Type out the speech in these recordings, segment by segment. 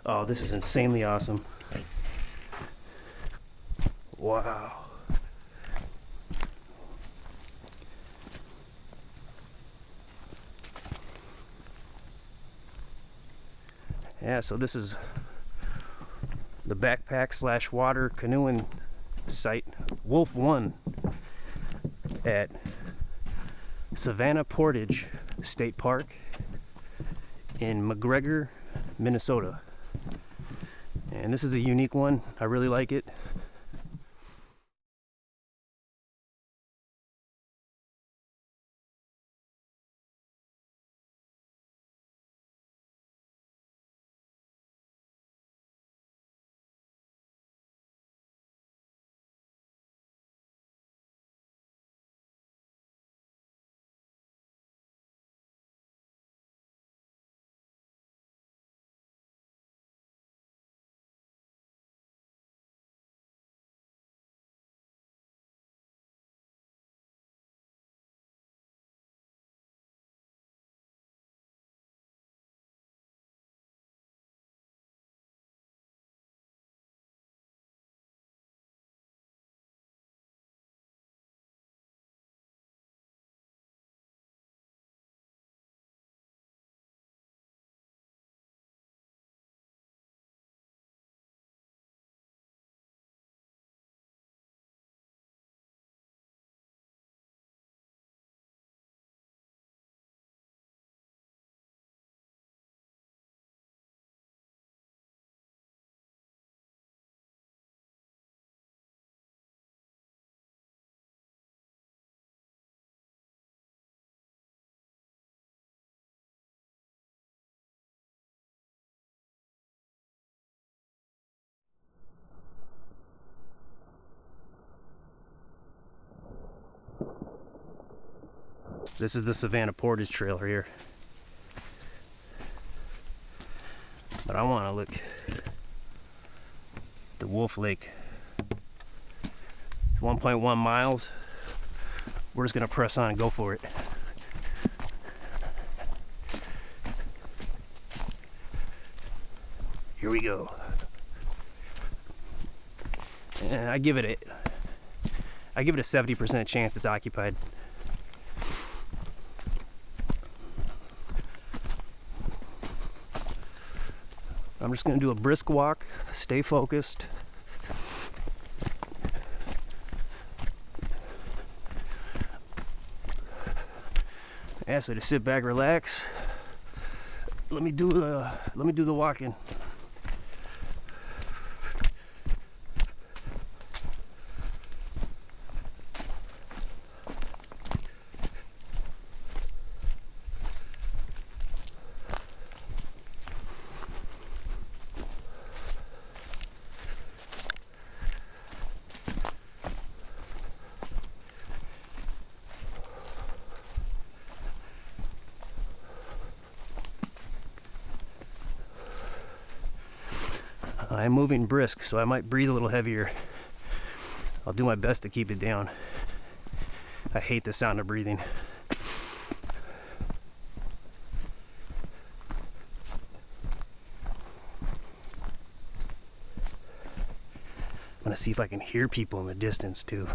Oh, this is insanely awesome. Wow. Yeah, so this is the backpack slash water canoeing site, Wolf1, at Savanna Portage State Park in McGregor, Minnesota. And this is a unique one. I really like it. This is the Savanna Portage Trail here. But I want to look at the Wolf Lake. It's 1.1 miles. We're just going to press on and go for it. Here we go. And I give it a 70% chance it's occupied. I'm just going to do a brisk walk, stay focused. Ask you to sit back, relax. Let me do the walking. I'm moving brisk, so I might breathe a little heavier. I'll do my best to keep it down. I hate the sound of breathing. I'm gonna see if I can hear people in the distance too.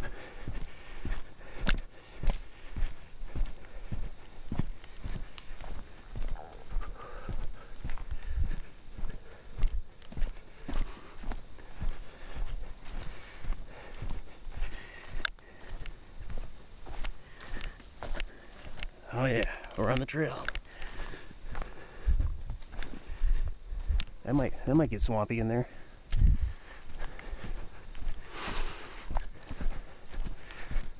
Oh yeah, we're on the trail. That might get swampy in there.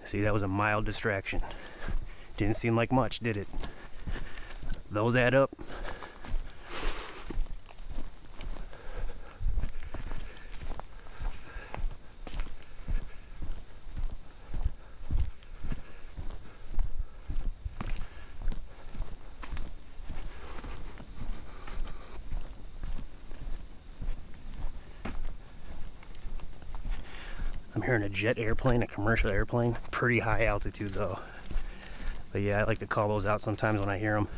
See, that was a mild distraction. Didn't seem like much, did it? Those add up. I'm hearing a jet airplane, a commercial airplane. Pretty high altitude though. But yeah, I like to call those out sometimes when I hear them.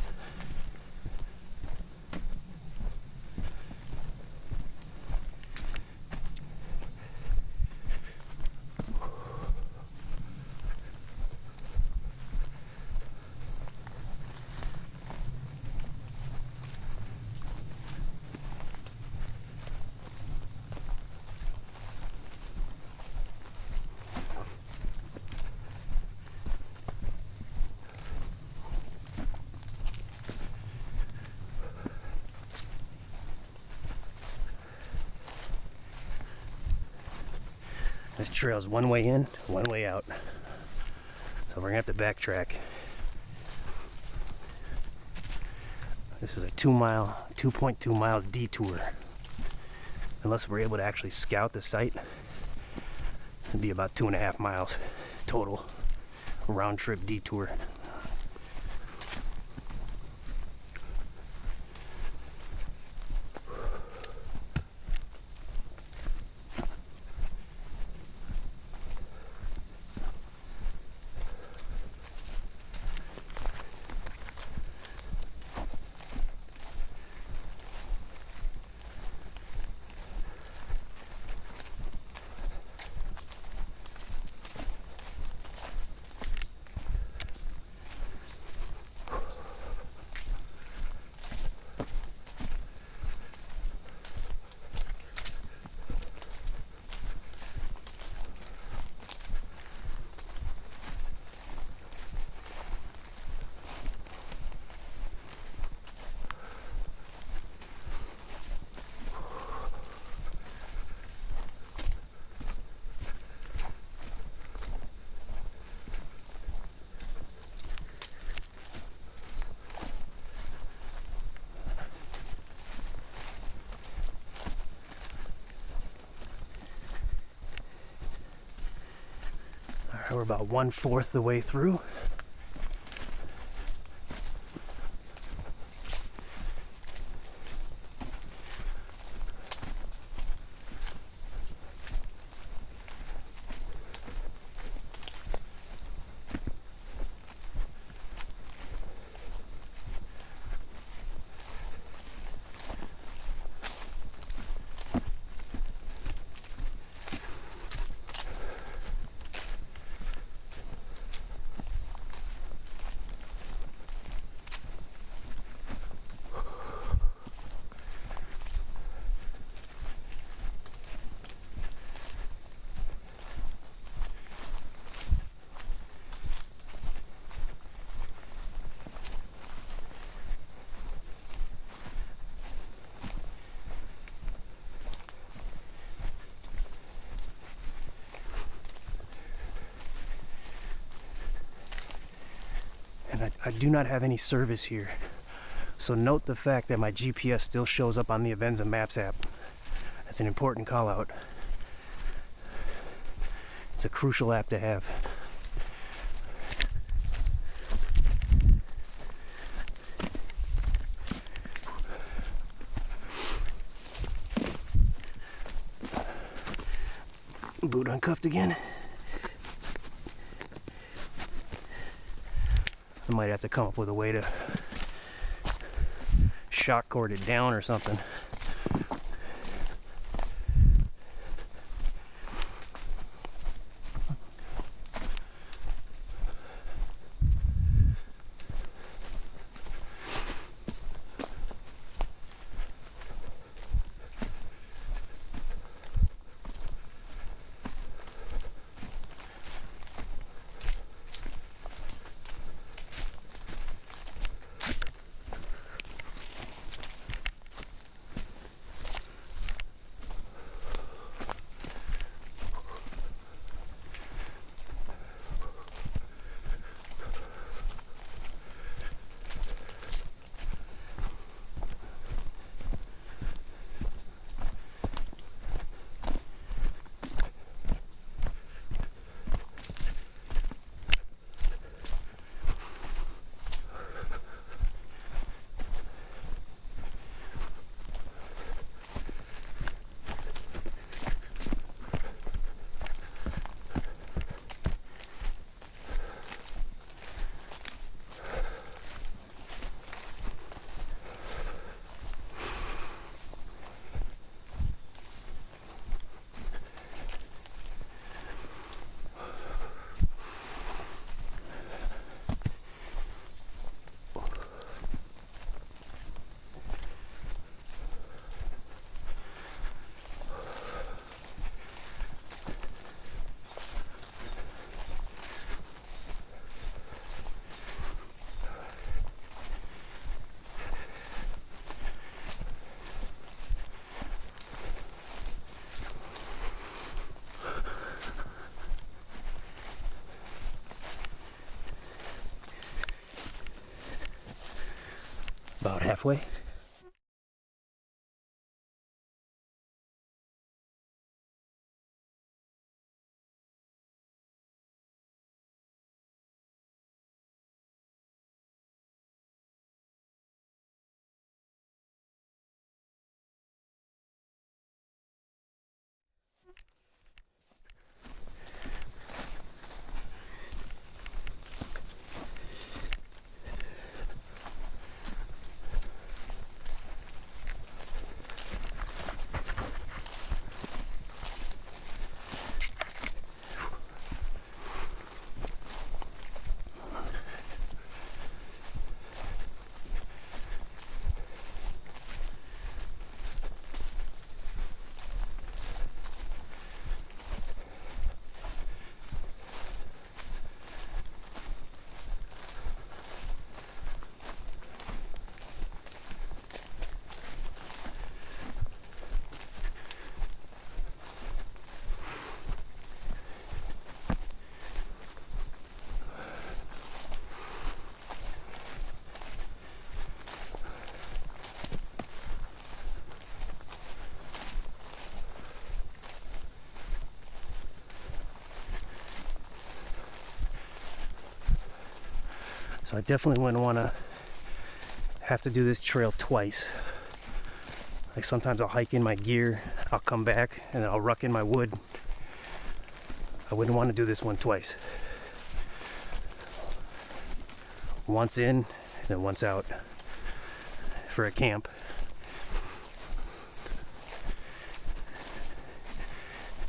This trail's one way in, one way out. So we're gonna have to backtrack. This is a 2.2 mile detour. Unless we're able to actually scout the site, it'd be about 2.5 miles total round trip detour. We're about 1/4 the way through. And I do not have any service here. So note the fact that my GPS still shows up on the Avenza Maps app. That's an important call out. It's a crucial app to have. Boot uncuffed again. I might have to come up with a way to shock cord it down or something. halfway. So I definitely wouldn't want to have to do this trail twice. Like sometimes I'll hike in my gear, I'll come back and I'll ruck in my wood. I wouldn't want to do this one twice. Once in, then once out for a camp.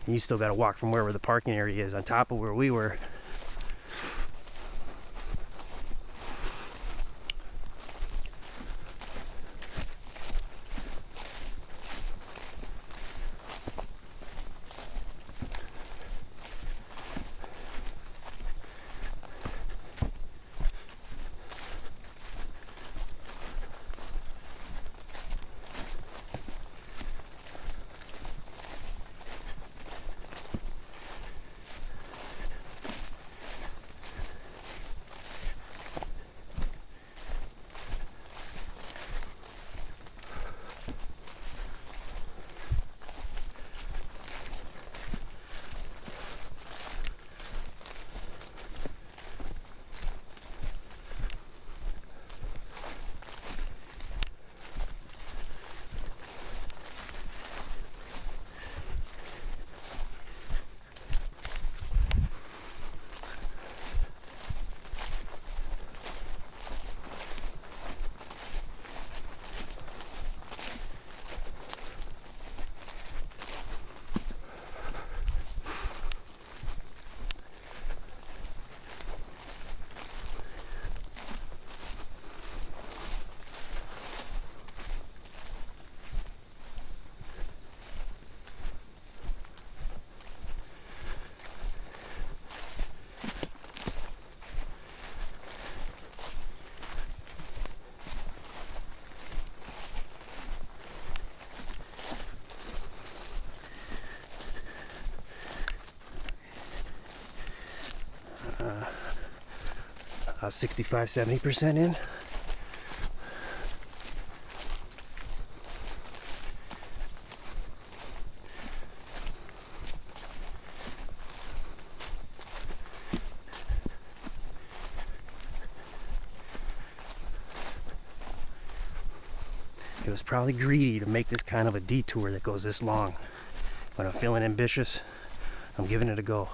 And you still got to walk from wherever the parking area is on top of where we were. About 65–70% in. It was probably greedy to make this kind of a detour that goes this long, but I'm feeling ambitious. I'm giving it a go.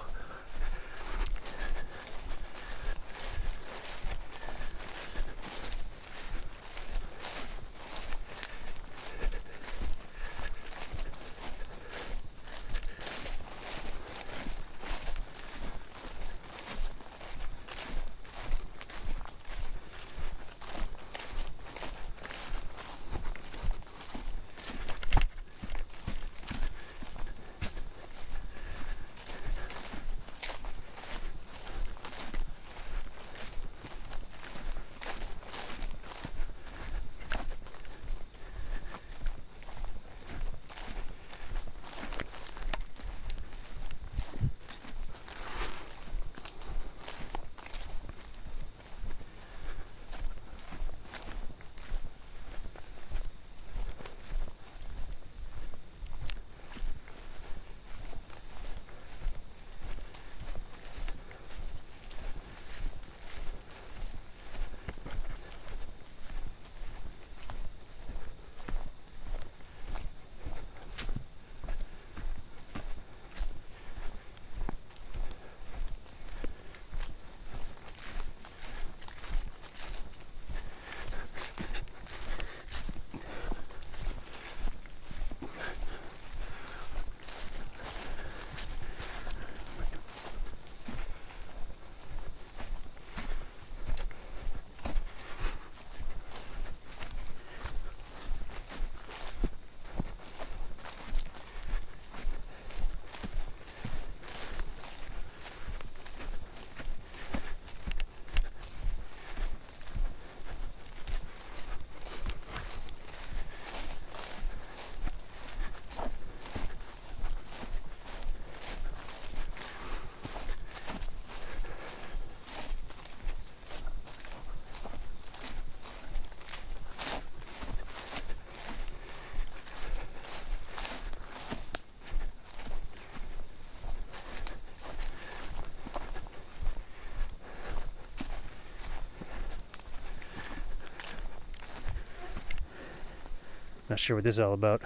Not sure what this is all about.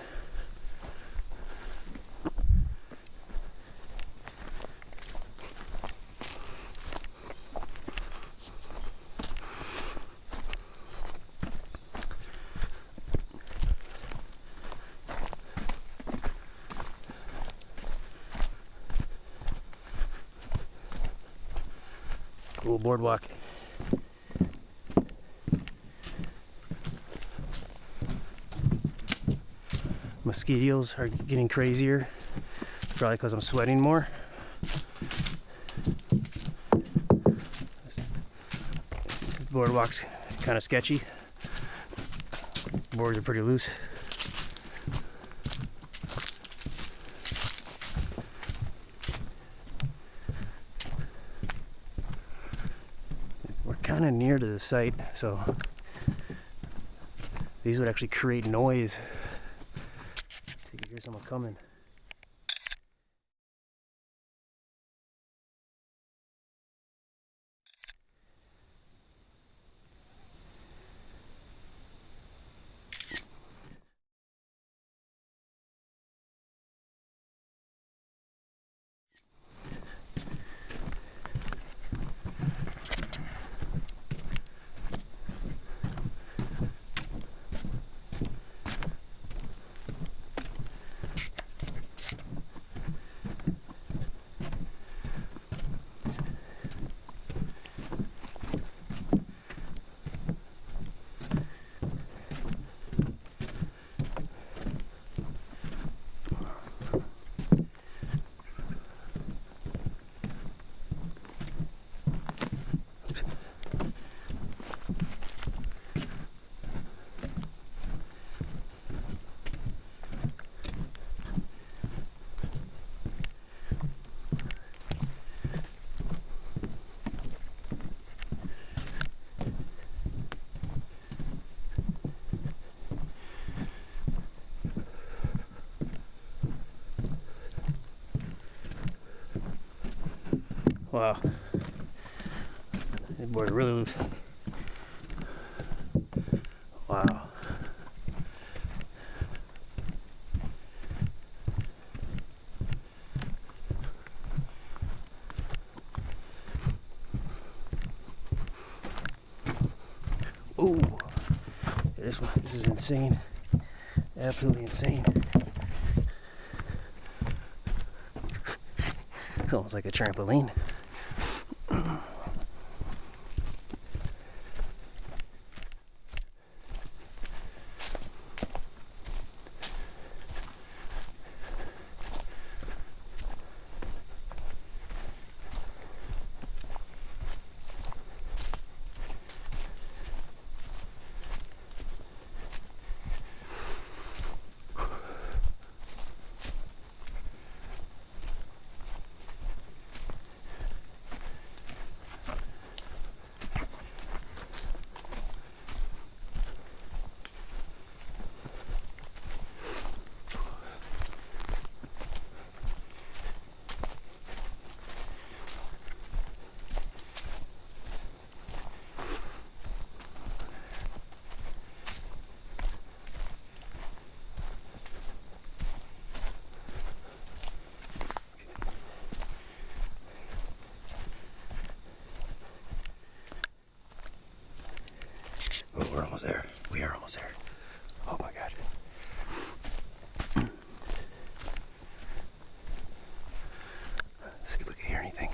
Cool boardwalk. Mosquitoes are getting crazier. Probably because I'm sweating more. This boardwalk's kind of sketchy. Boards are pretty loose. We're kind of near to the site, so these would actually create noise. You can hear someone coming. Wow, that board really loose. Wow. Ooh, this is insane. Absolutely insane. It's almost like a trampoline. Oh, we're almost there. We are almost there. Oh my God. Let's see if we can hear anything.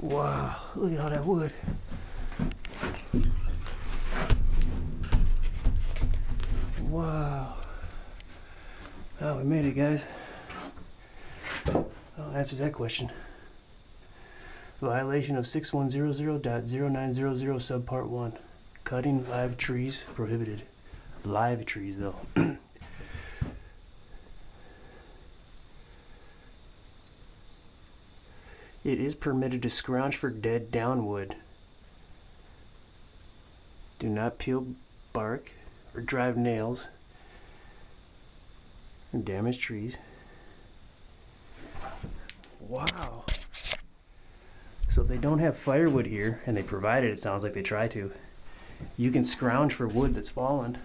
Wow, look at all that wood. Wow. Oh, we made it, guys. Oh, answers that question. Violation of 6100.0900 subpart 1. Cutting live trees prohibited. Live trees, though. It is permitted to scrounge for dead downwood. Do not peel bark or drive nails or damage trees. Wow. So if they don't have firewood here, and they provide it, it sounds like they try to, you can scrounge for wood that's fallen.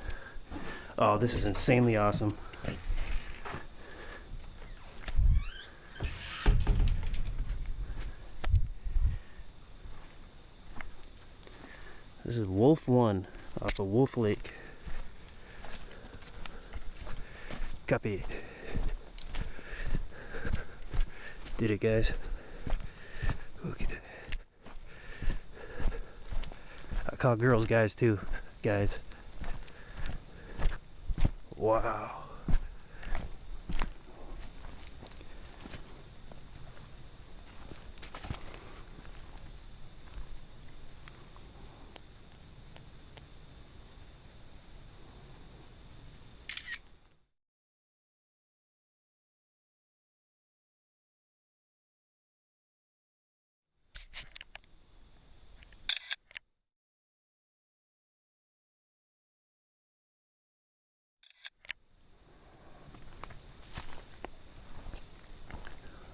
Oh, this is insanely awesome. This is Wolf1 off of Wolf Lake. Copy. Did it, guys. Look at it. I call girls guys too, guys. Wow.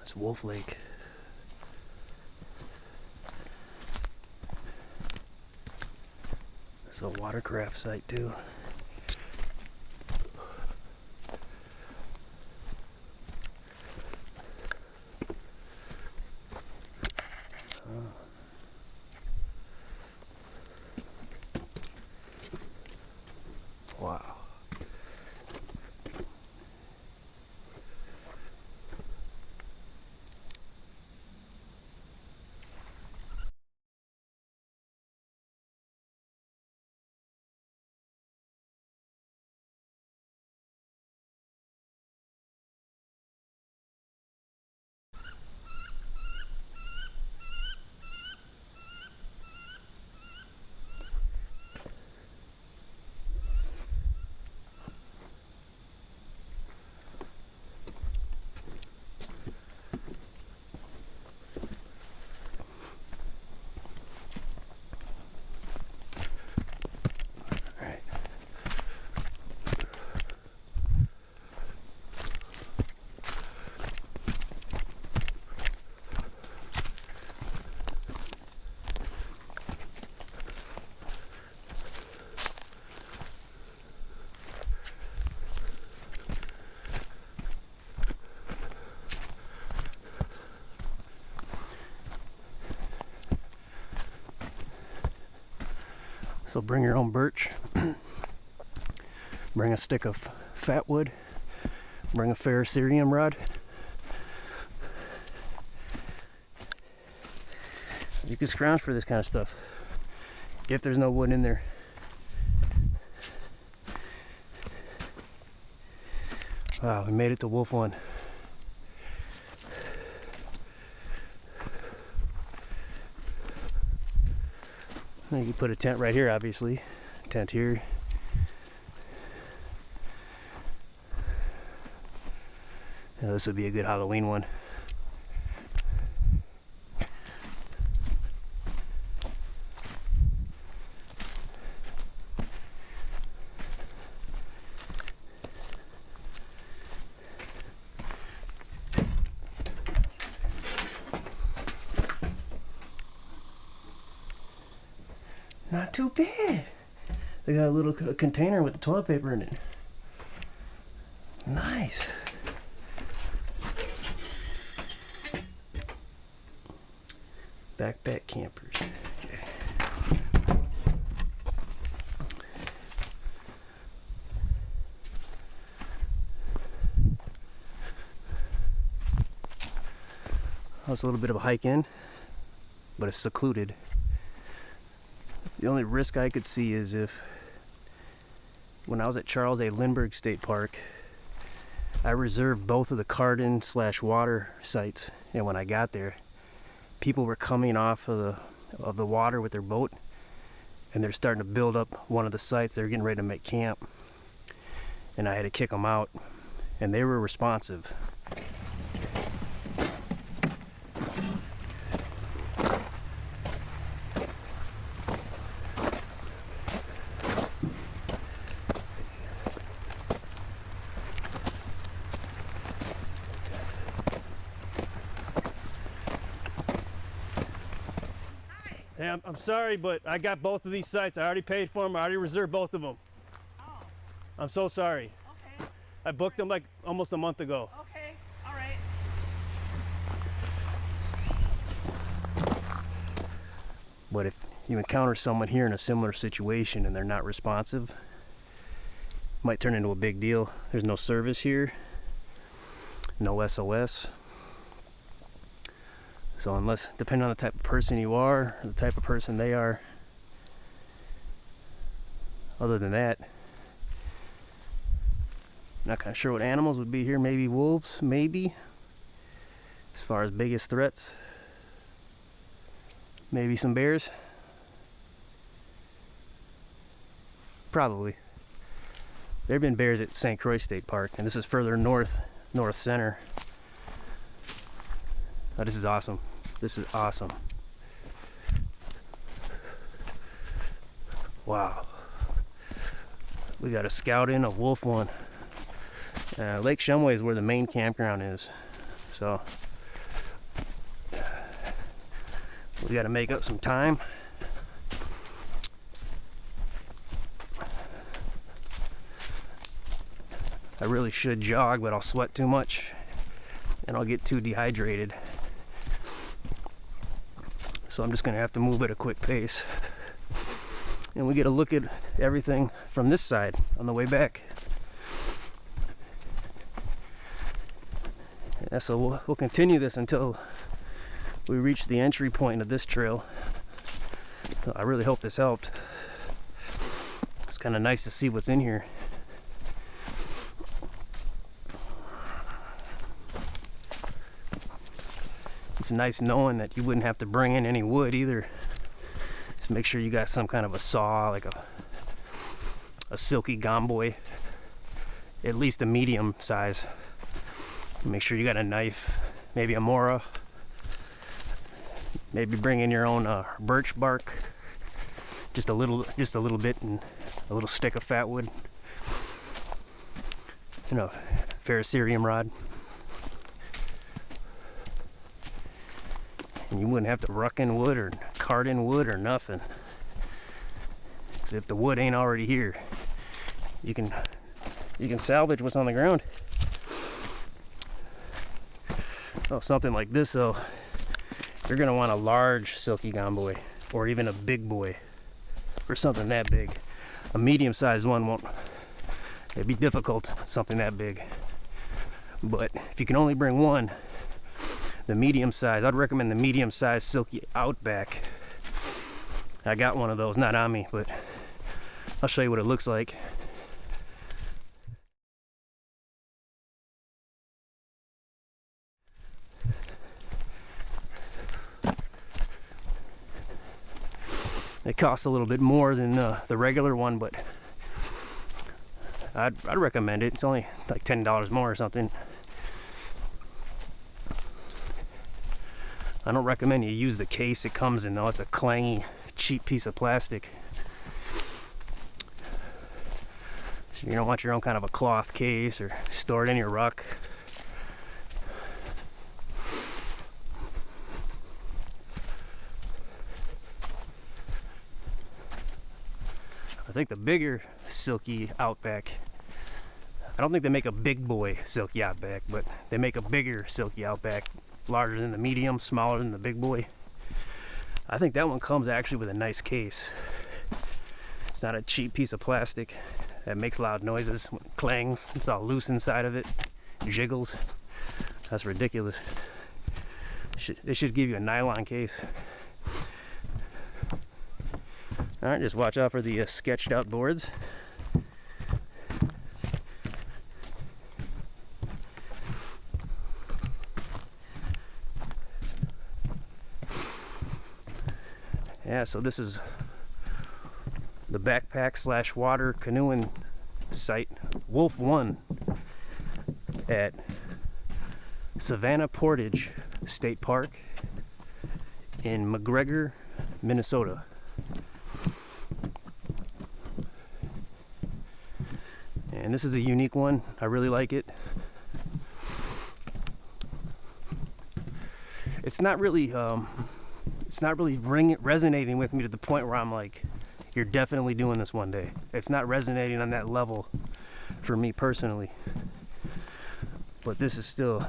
That's Wolf Lake. It's a watercraft site too. Wow. So bring your own birch, bring a stick of fat wood, bring a ferrocerium rod. You can scrounge for this kind of stuff if there's no wood in there. Wow, we made it to Wolf1. You can put a tent right here, obviously. Tent here. Now, this would be a good Halloween one. Not too bad. They got a little container with the toilet paper in it. Nice. Backpack campers. Okay. That's a little bit of a hike in. but it's secluded. The only risk I could see is if, when I was at Charles A. Lindbergh State Park, I reserved both of the Cardin/water sites, and when I got there, people were coming off of the water with their boat, and they're starting to build up one of the sites. They're getting ready to make camp, and I had to kick them out, and they were responsive. Hey, I'm sorry, but I got both of these sites. I already paid for them. I already reserved both of them. Oh. I'm so sorry. Okay. I booked them like almost a month ago. Okay. All right. But if you encounter someone here in a similar situation and they're not responsive, it might turn into a big deal. There's no service here, no SOS. So unless, depending on the type of person you are, or the type of person they are, other than that, not kind of sure what animals would be here. Maybe wolves, maybe, as far as biggest threats. Maybe some bears. Probably. There have been bears at St. Croix State Park, and this is further north center. Oh, this is awesome. This is awesome. Wow. We got a scout in of Wolf1. Lake Shumway is where the main campground is. So we got to make up some time. I really should jog, but I'll sweat too much and I'll get too dehydrated. So I'm just going to have to move at a quick pace. And we get a look at everything from this side on the way back. Yeah, so we'll continue this until we reach the entry point of this trail. So I really hope this helped. It's kind of nice to see what's in here. It's nice knowing that you wouldn't have to bring in any wood either. Just make sure you got some kind of a saw, like a silky gomboy, at least a medium size. Make sure you got a knife, maybe a mora. Maybe bring in your own birch bark, just a little bit, and a little stick of fat wood. You know, ferrocerium rod. And you wouldn't have to ruck in wood or cart in wood or nothing. Because if the wood ain't already here, you can salvage what's on the ground. Oh, something like this though, you're gonna want a large silky gomboy, or even a big boy, or something that big. A medium-sized one won't. It'd be difficult, something that big. But if you can only bring one, the medium size, I'd recommend the medium size silky Outback. I got one of those, not on me, but I'll show you what it looks like. It costs a little bit more than the regular one, but I'd recommend it. It's only like $10 more or something. I don't recommend you use the case it comes in though. It's a clangy, cheap piece of plastic. So you don't want your own kind of a cloth case or store it in your ruck. I think the bigger silky Outback, I don't think they make a big boy silky Outback, but they make a bigger silky Outback, larger than the medium, smaller than the big boy. I think that one comes actually with a nice case. It's not a cheap piece of plastic that makes loud noises, clangs. It's all loose inside of it, jiggles. That's ridiculous. They should give you a nylon case. Alright, just watch out for the sketched out boards. Yeah, so this is the backpack slash water canoeing site, Wolf1, at Savanna Portage State Park in McGregor, Minnesota. And this is a unique one. I really like it. It's not really resonating with me to the point where I'm like, you're definitely doing this one day. It's not resonating on that level for me personally. But this is still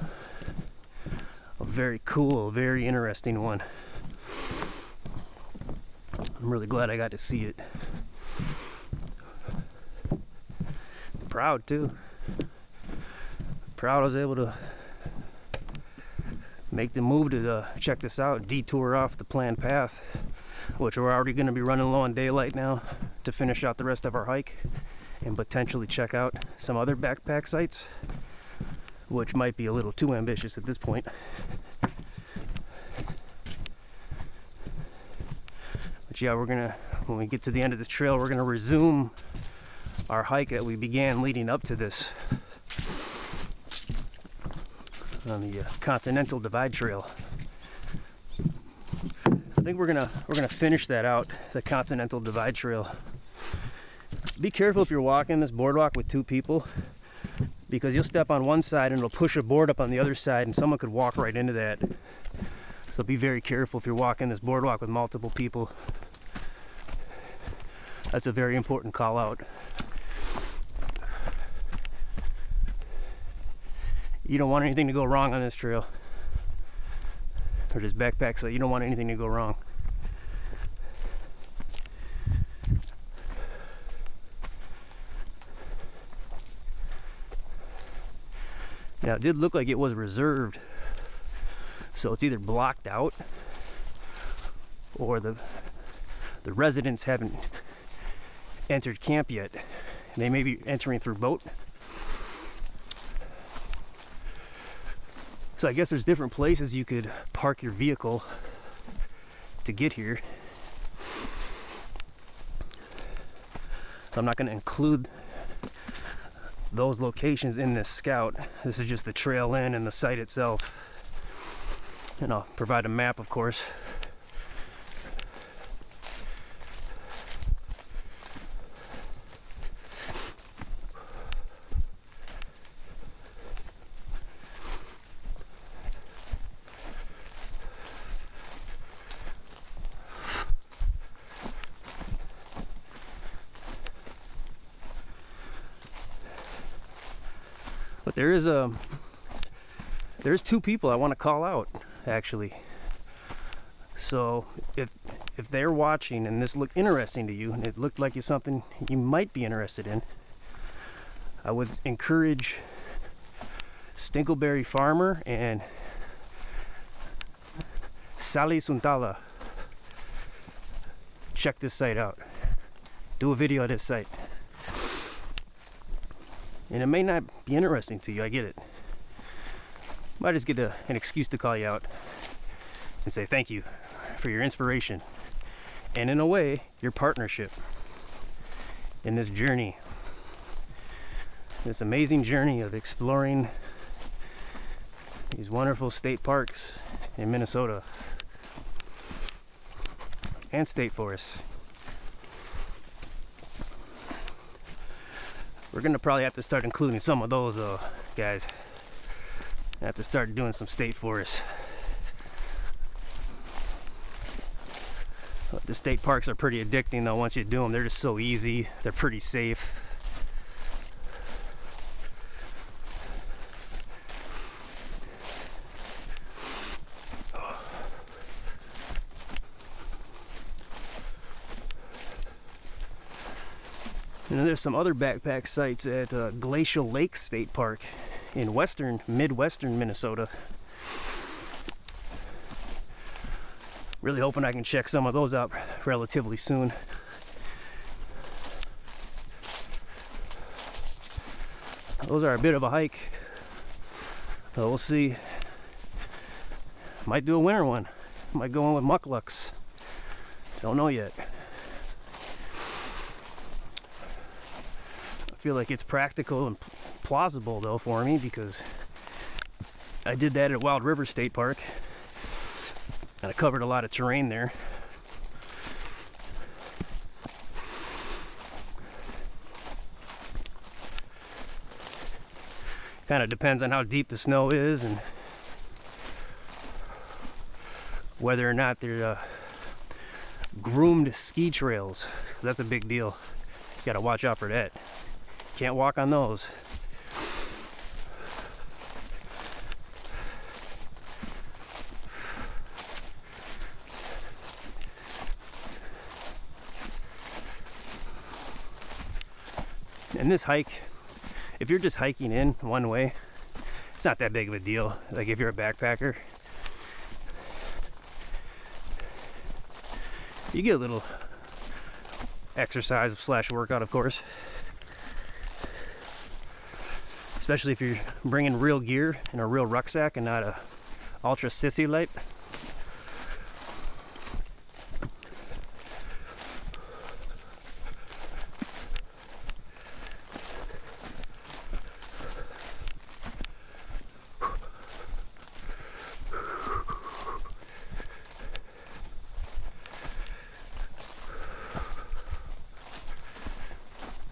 a very cool, very interesting one. I'm really glad I got to see it. Proud too. Proud I was able to make the move to check this out, detour off the planned path, which we're already going to be running low on daylight now to finish out the rest of our hike and potentially check out some other backpack sites, which might be a little too ambitious at this point. But yeah, when we get to the end of this trail, we're gonna resume our hike that we began leading up to this on the Continental Divide Trail. I think we're gonna finish that out, the Continental Divide Trail. Be careful if you're walking this boardwalk with two people, because you'll step on one side and it'll push a board up on the other side and someone could walk right into that. So be very careful if you're walking this boardwalk with multiple people. That's a very important call out. You don't want anything to go wrong on this trail, or this backpack, so you don't want anything to go wrong. Now it did look like it was reserved, so it's either blocked out or the residents haven't entered camp yet. They may be entering through boat. So I guess there's different places you could park your vehicle to get here. So I'm not going to include those locations in this scout. This is just the trail in and the site itself. And I'll provide a map, of course. But there's two people I want to call out, actually. So if they're watching and this looked interesting to you and it looked like it's something you might be interested in, I would encourage Stinkleberry Farmer and Sally Suntala. Check this site out. Do a video of this site. And it may not be interesting to you, I get it. Might just get an excuse to call you out and say thank you for your inspiration. And in a way, your partnership in this journey. This amazing journey of exploring these wonderful state parks in Minnesota and state forests. We're gonna probably have to start including some of those though, guys. I have to start doing some state forests. But the state parks are pretty addicting though. Once you do them, they're just so easy. They're pretty safe. And there's some other backpack sites at Glacial Lake State Park in midwestern Minnesota. Really hoping I can check some of those out relatively soon. those are a bit of a hike. So we'll see. Might do a winter one. Might go in with mucklucks. Don't know yet. I feel like it's practical and plausible though for me, because I did that at Wild River State Park and I covered a lot of terrain there. Kind of depends on how deep the snow is and whether or not they're groomed ski trails. That's a big deal. You gotta watch out for that. Can't walk on those. And this hike, if you're just hiking in one way, it's not that big of a deal. Like if you're a backpacker, you get a little exercise / workout, of course. Especially if you're bringing real gear and a real rucksack and not a ultra sissy light.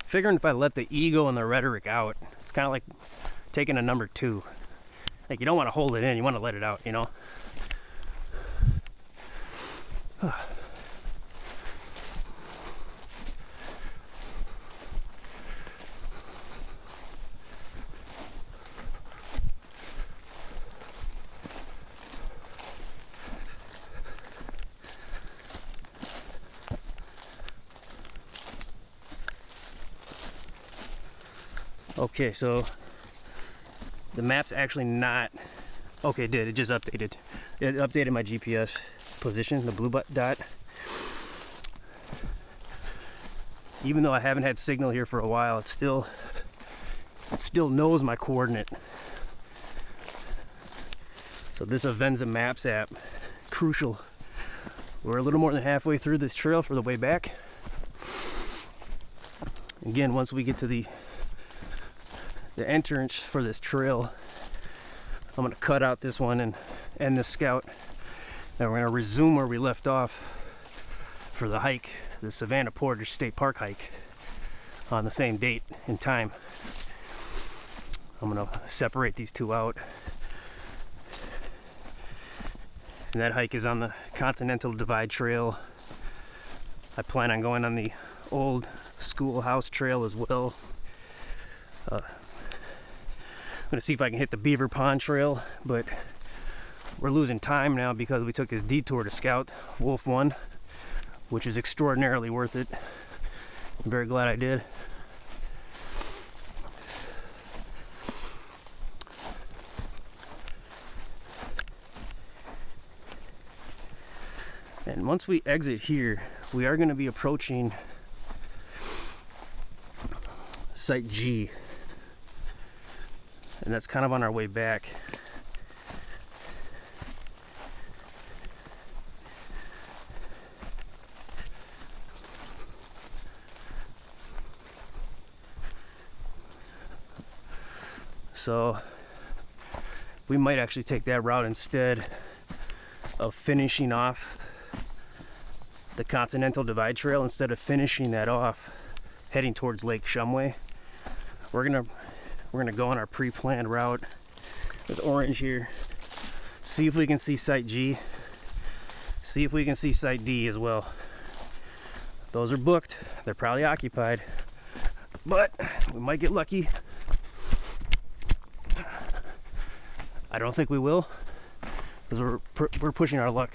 Figuring if I let the ego and the rhetoric out, it's kind of like taking a number 2. Like, you don't want to hold it in, you want to let it out, you know? Okay, so the map's actually not... Okay, it just updated. It updated my GPS position, the blue dot. Even though I haven't had signal here for a while, it still knows my coordinate. So this Avenza Maps app is crucial. We're a little more than halfway through this trail for the way back. Again, once we get to the entrance for this trail, I'm going to cut out this one and end the scout. Then we're going to resume where we left off for the hike, the Savanna Portage State Park hike, on the same date and time. I'm going to separate these two out. And that hike is on the Continental Divide Trail. I plan on going on the old schoolhouse trail as well. I'm gonna see if I can hit the Beaver Pond Trail, but we're losing time now because we took this detour to scout Wolf1, which is extraordinarily worth it. I'm very glad I did. And once we exit here, we are going to be approaching Site G. And that's kind of on our way back. So we might actually take that route instead of finishing off the Continental Divide Trail. Instead of finishing that off, heading towards Lake Shumway, we're gonna go on our pre-planned route. There's orange here. See if we can see Site G. See if we can see Site D as well. Those are booked. They're probably occupied, but we might get lucky. I don't think we will, because we're pushing our luck.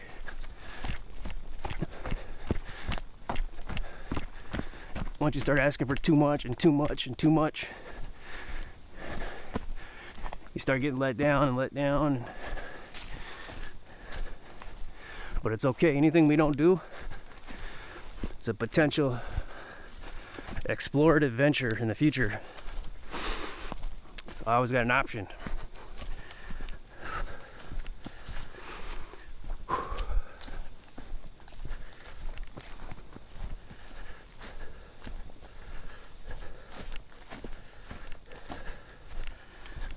Once you start asking for too much and too much and too much, you start getting let down and let down. But it's okay. Anything we don't do is a potential explorative venture in the future. I always got an option.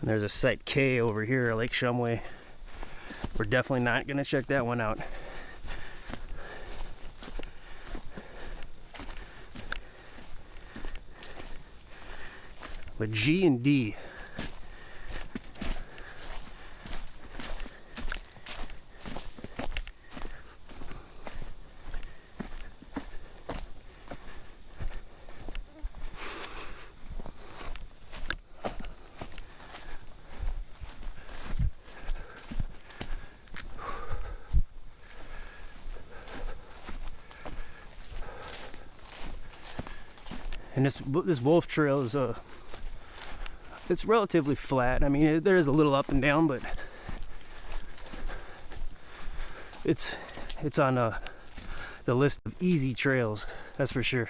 And there's a site K over here, Lake Shumway. We're definitely not gonna check that one out. But G and D. And this Wolf Trail is it's relatively flat. I mean, there is a little up and down, but it's on the list of easy trails, that's for sure.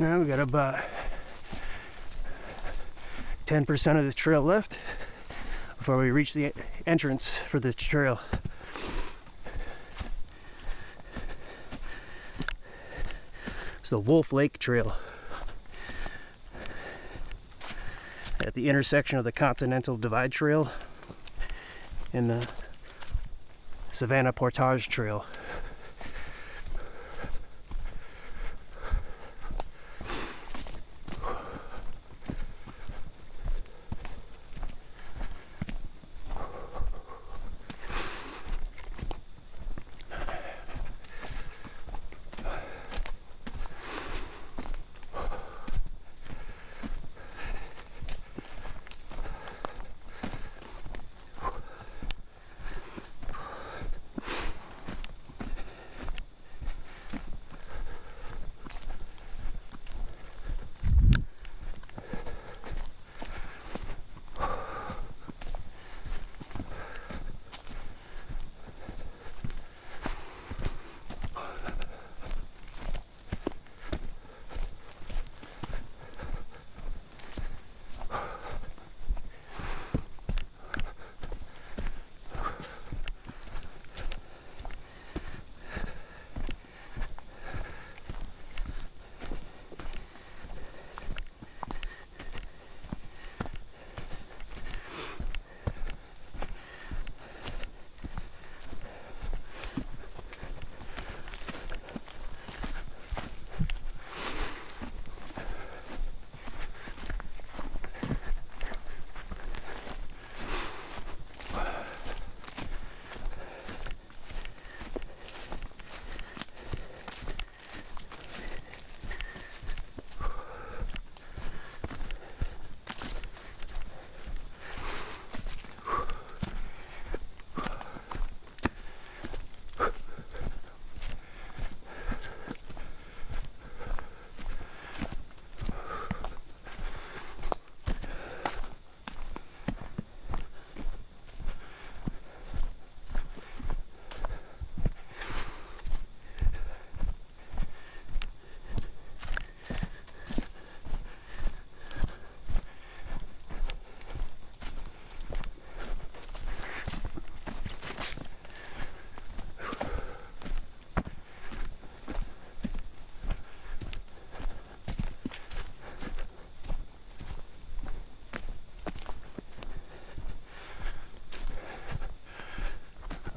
Now we got about 10% of this trail left before we reach the entrance for this trail. It's the Wolf Lake Trail at the intersection of the Continental Divide Trail and the Savanna Portage Trail.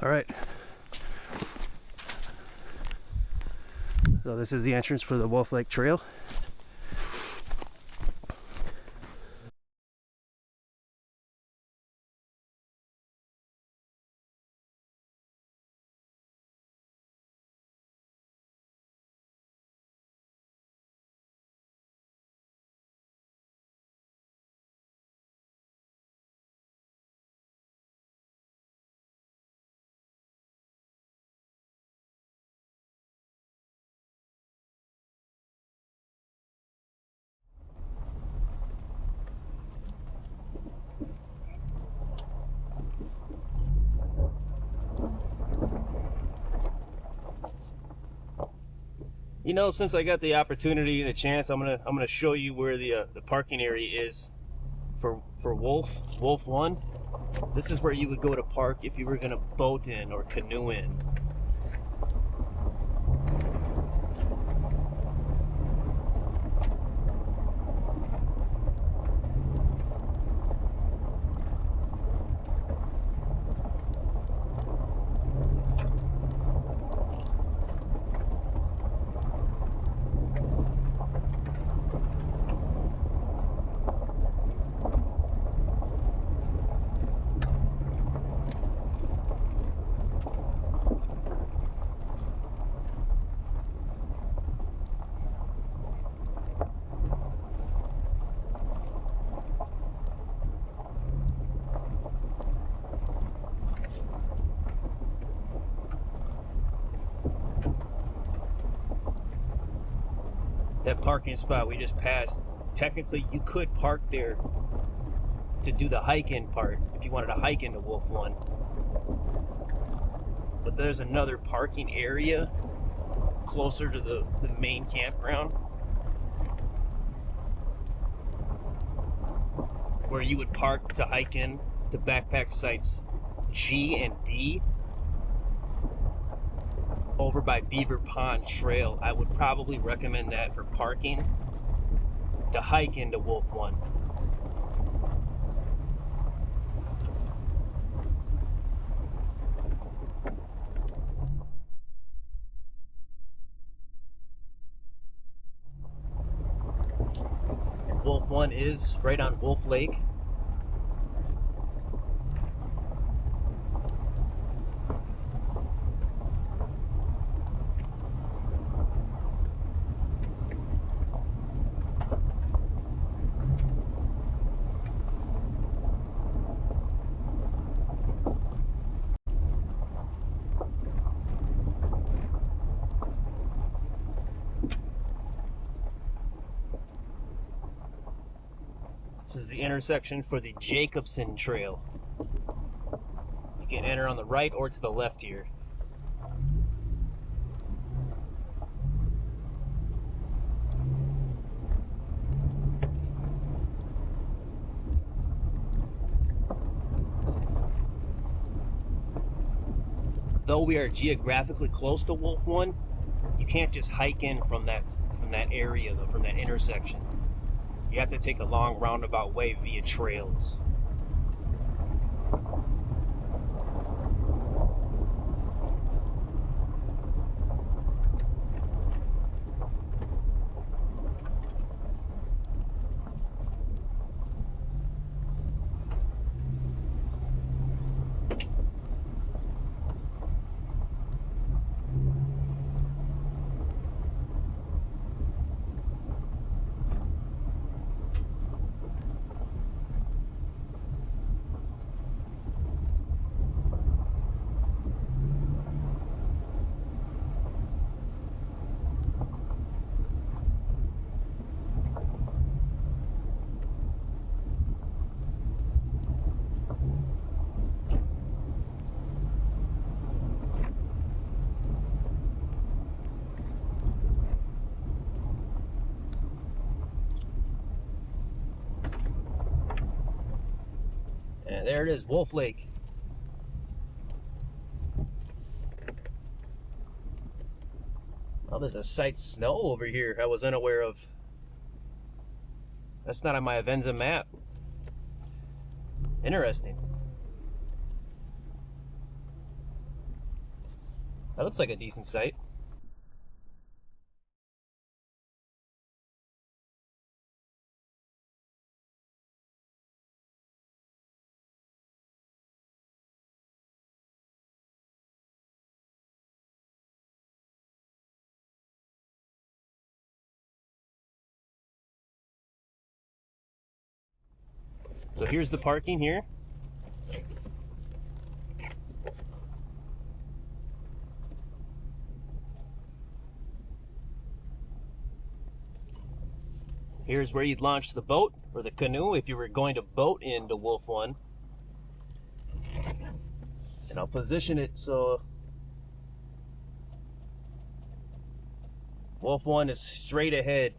All right. So this is the entrance for the Wolf Lake Trail. You know, since I got the opportunity and the chance, I'm gonna show you where the parking area is for Wolf1. This is where you would go to park if you were gonna boat in or canoe in. That parking spot we just passed, technically you could park there to do the hike-in part if you wanted to hike into Wolf1. But there's another parking area closer to the main campground where you would park to hike in to backpack sites G and D over by Beaver Pond Trail. I would probably recommend that for parking to hike into Wolf1. And Wolf1 is right on Wolf Lake. This is the intersection for the Jacobson Trail. You can enter on the right or to the left here. Though we are geographically close to Wolf1, you can't just hike in from that area though, from that intersection. You have to take a long roundabout way via trails. And there it is, Wolf Lake. Oh, there's a site snow over here I was unaware of. That's not on my Avenza map. Interesting. That looks like a decent site. So here's the parking here. Here's where you'd launch the boat or the canoe if you were going to boat into Wolf1. And I'll position it so Wolf1 is straight ahead.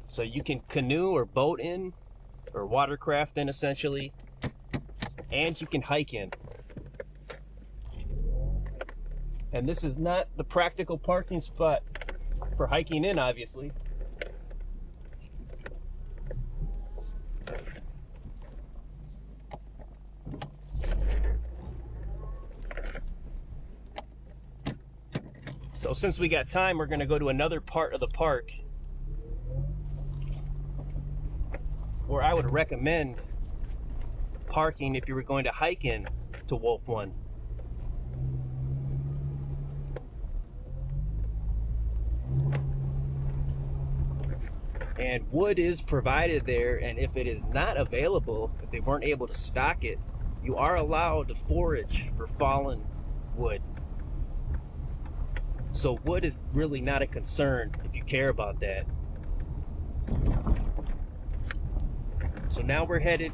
So you can canoe or boat in, or watercraft in essentially, and you can hike in. And this is not the practical parking spot for hiking in, obviously. So since we got time, we're going to go to another part of the park where I would recommend parking if you were going to hike in to Wolf1. And wood is provided there, and if it is not available, if they weren't able to stock it, you are allowed to forage for fallen wood. So wood is really not a concern if you care about that. So now we're headed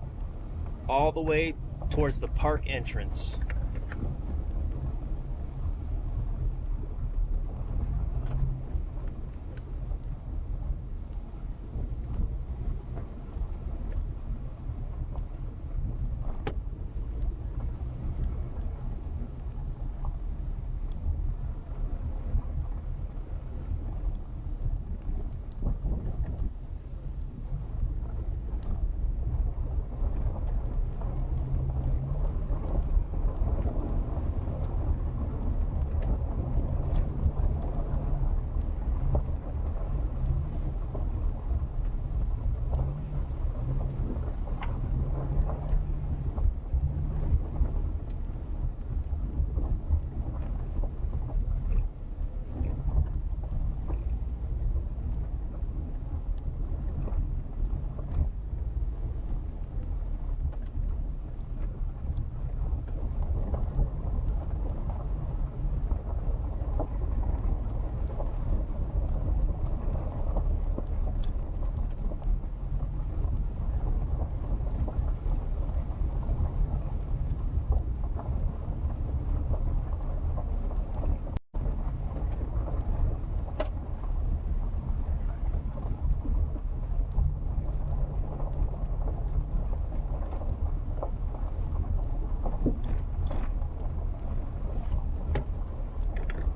all the way towards the park entrance.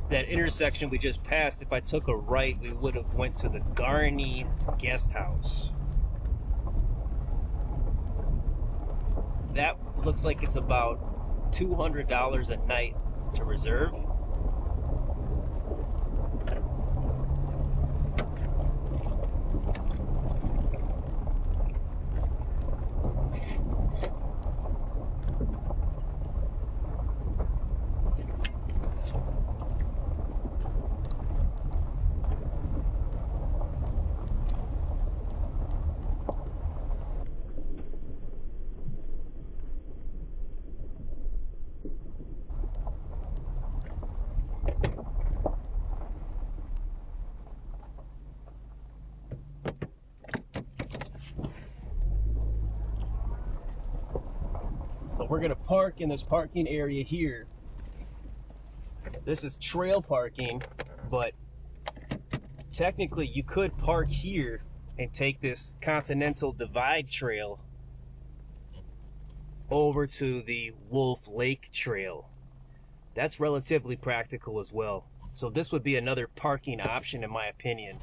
That intersection we just passed, if I took a right, we would have went to the Garney guest house. That looks like it's about $200 a night to reserve. But we're gonna park in this parking area here. This is trail parking, but technically you could park here and take this Continental Divide Trail over to the Wolf Lake Trail. That's relatively practical as well. So this would be another parking option in my opinion.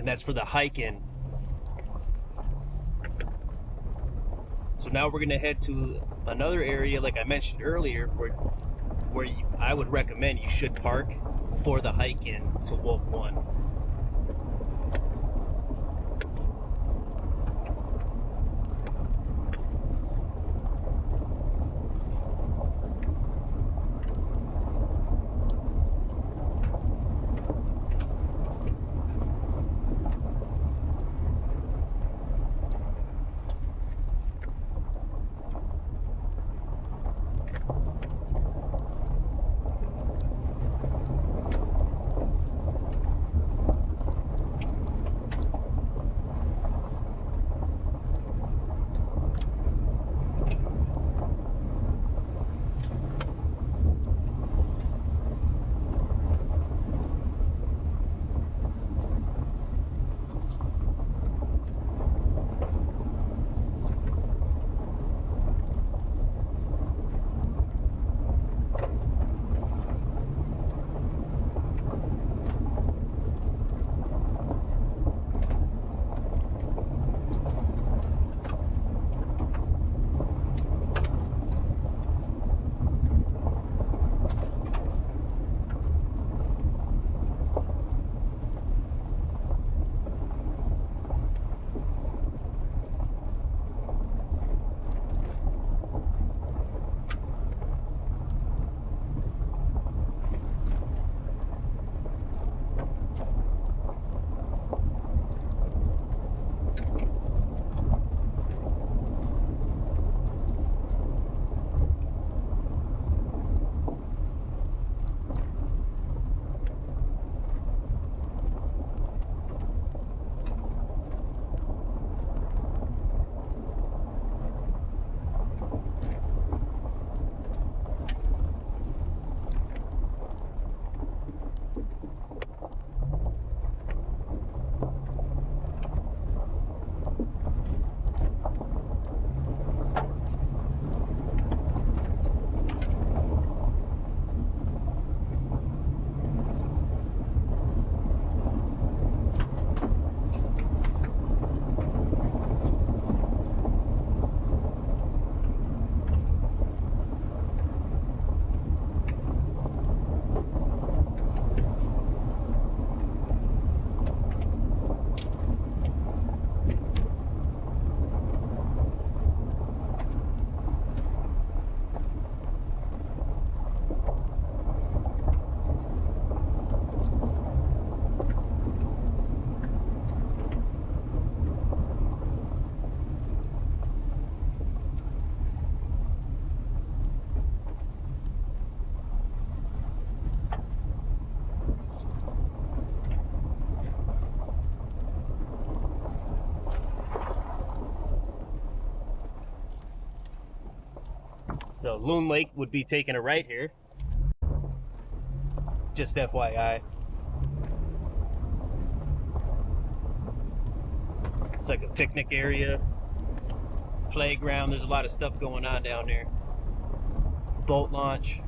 and that's for the hike-in. So now we're gonna head to another area, like I mentioned earlier, where I would recommend you should park for the hike-in to Wolf1. So Loon Lake would be taking a right here. Just FYI. It's like a picnic area, playground. There's a lot of stuff going on down there. Boat launch.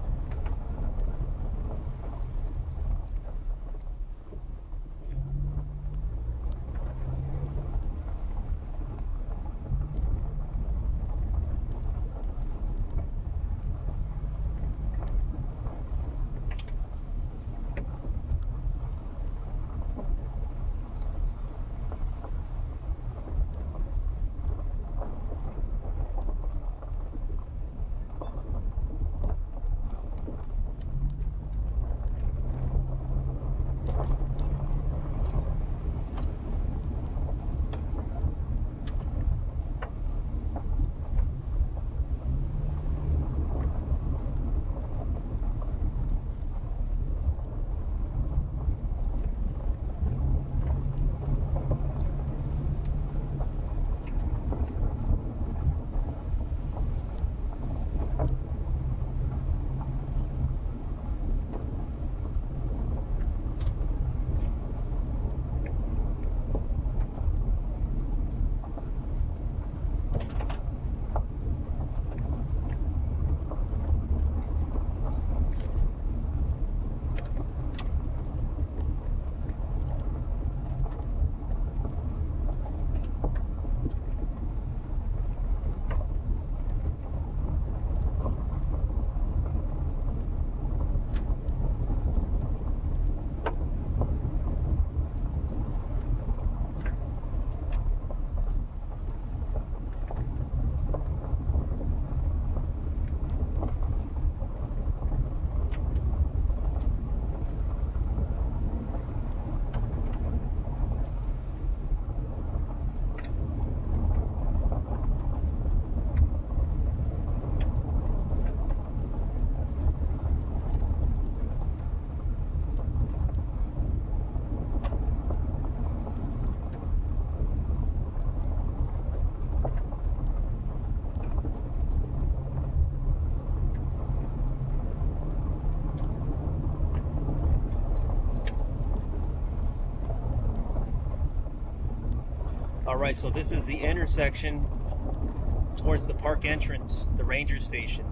Alright, so this is the intersection towards the park entrance, the ranger station.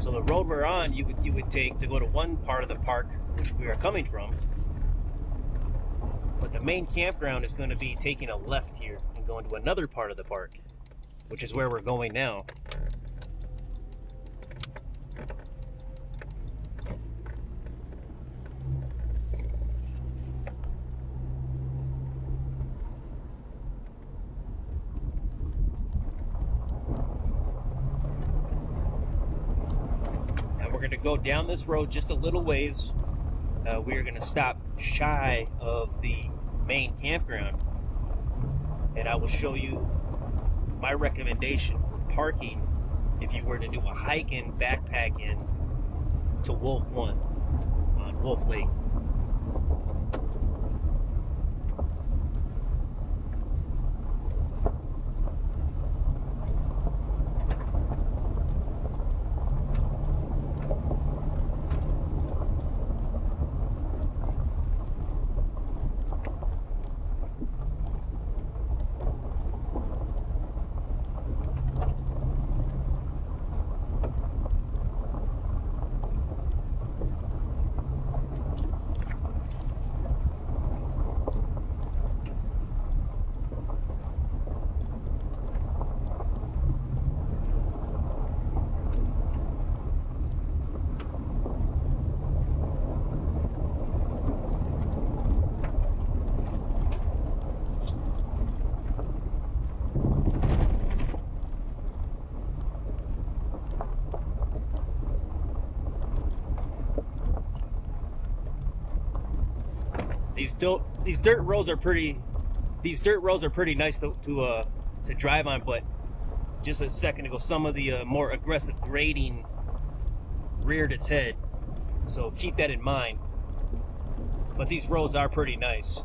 So the road we're on, you would take to go to one part of the park, which we are coming from. But the main campground is going to be taking a left here and going to another part of the park, which is where we're going now. We're going to go down this road just a little ways. We are going to stop shy of the main campground, and I will show you my recommendation for parking if you were to do a hike in, backpack in to Wolf1 on Wolf Lake. These dirt roads are pretty nice to drive on, but just a second ago some of the more aggressive grading reared its head, so keep that in mind. But these roads are pretty nice.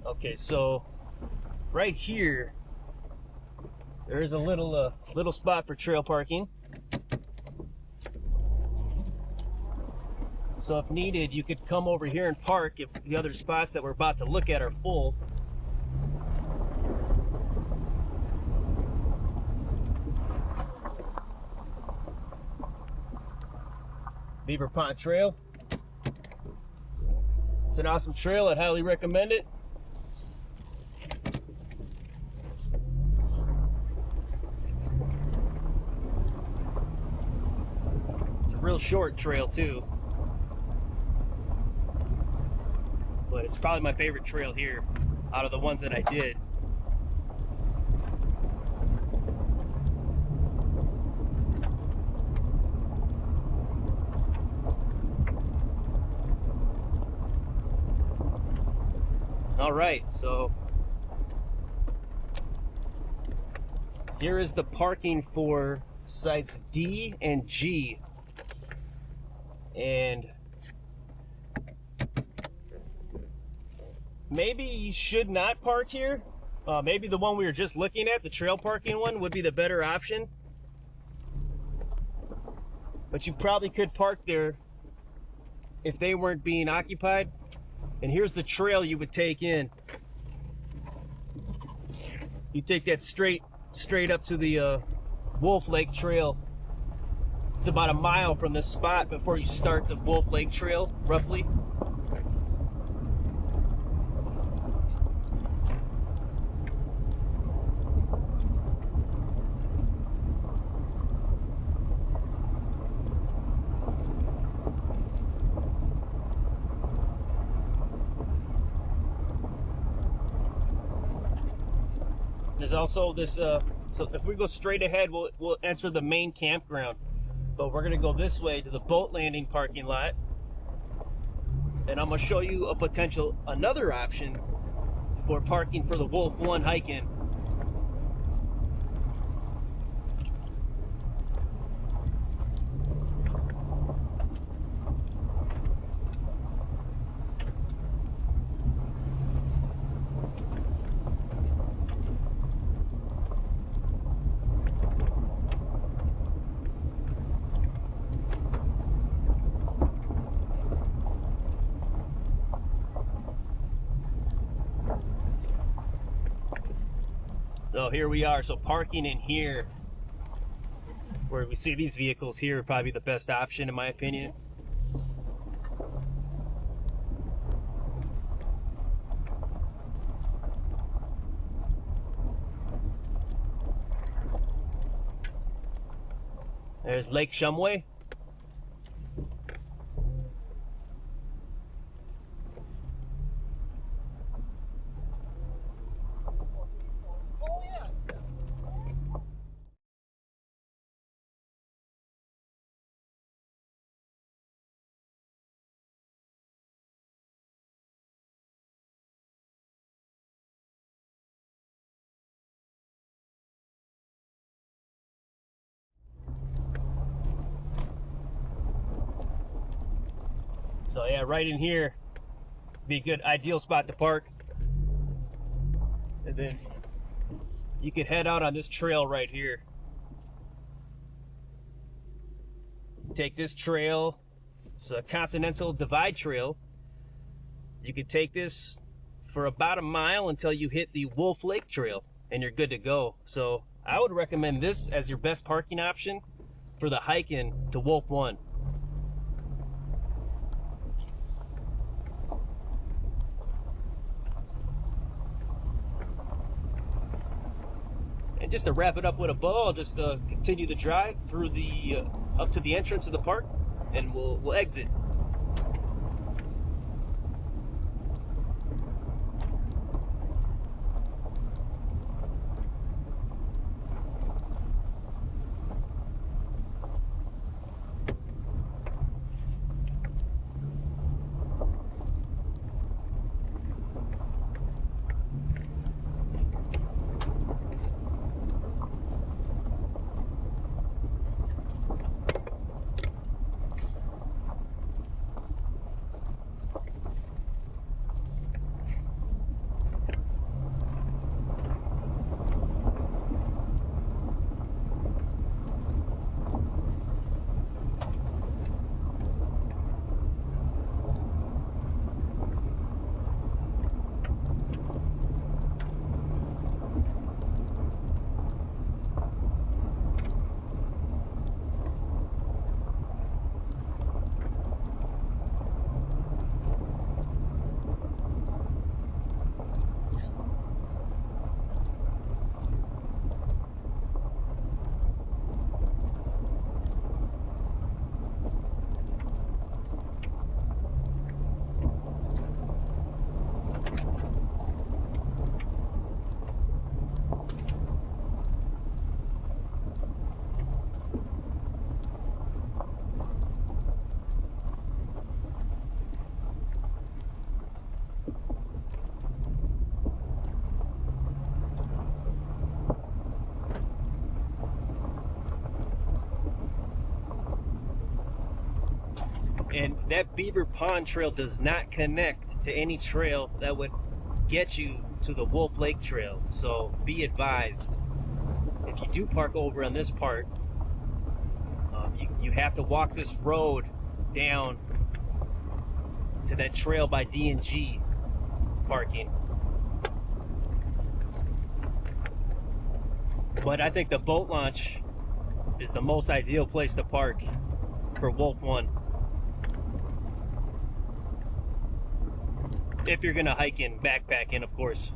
Okay, so right here there is a little spot for trail parking. So if needed, you could come over here and park if the other spots that we're about to look at are full. Beaver Pond Trail. It's an awesome trail. I'd highly recommend it. It's a real short trail too, but it's probably my favorite trail here out of the ones that I did. All right, so here is the parking for sites D and G. And maybe you should not park here. Maybe the one we were just looking at, the trail parking one, would be the better option. But you probably could park there if they weren't being occupied. And here's the trail you would take in. You take that straight up to the Wolf Lake Trail. It's about a mile from this spot before you start the Wolf Lake Trail, roughly. There's also this, so if we go straight ahead, we'll enter the main campground. But we're gonna go this way to the boat landing parking lot. And I'm gonna show you a potential, another option for parking for the Wolf1 hike-in. So here we are, so parking in here, where we see these vehicles here, probably the best option in my opinion. There's Lake Shumway. So yeah, right in here, be a good ideal spot to park. And then you could head out on this trail right here. Take this trail, it's a Continental Divide Trail. You could take this for about a mile until you hit the Wolf Lake Trail and you're good to go. So I would recommend this as your best parking option for the hike-in to Wolf1. And just to wrap it up with a bow, I'll just continue the drive through the up to the entrance of the park, and we'll exit. And that Beaver Pond Trail does not connect to any trail that would get you to the Wolf Lake Trail. So be advised, if you do park over on this part, you have to walk this road down to that trail by D&G parking. But I think the boat launch is the most ideal place to park for Wolf1. If you're gonna hike in, backpack in, of course.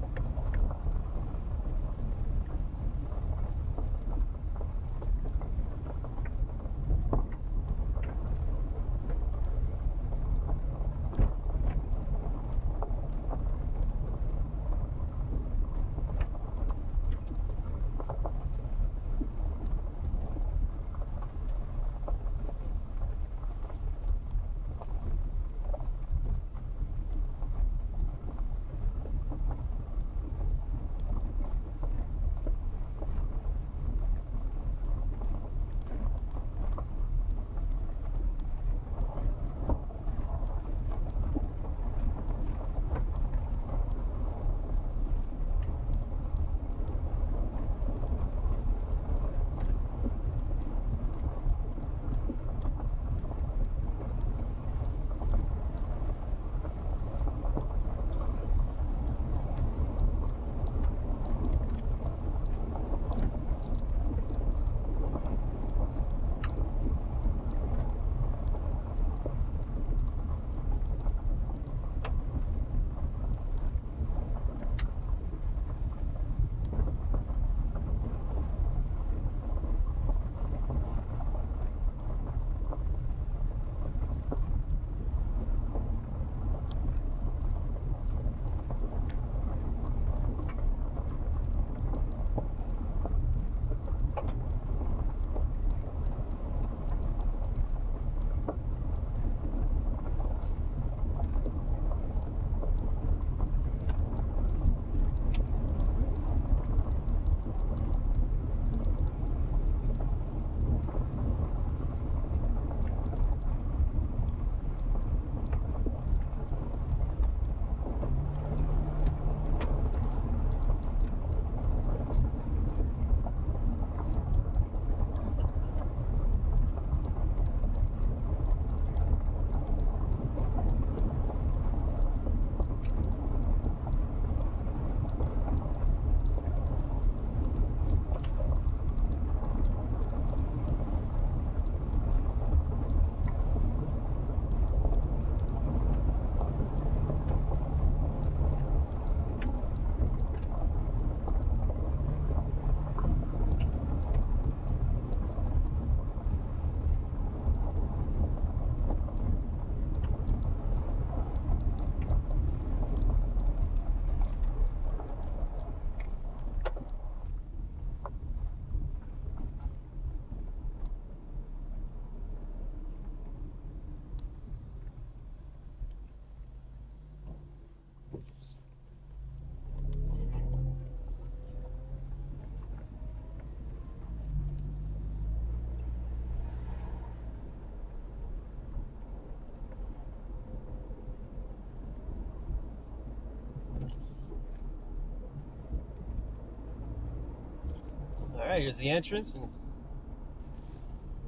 All right, here's the entrance, and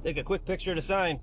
take a quick picture of the sign.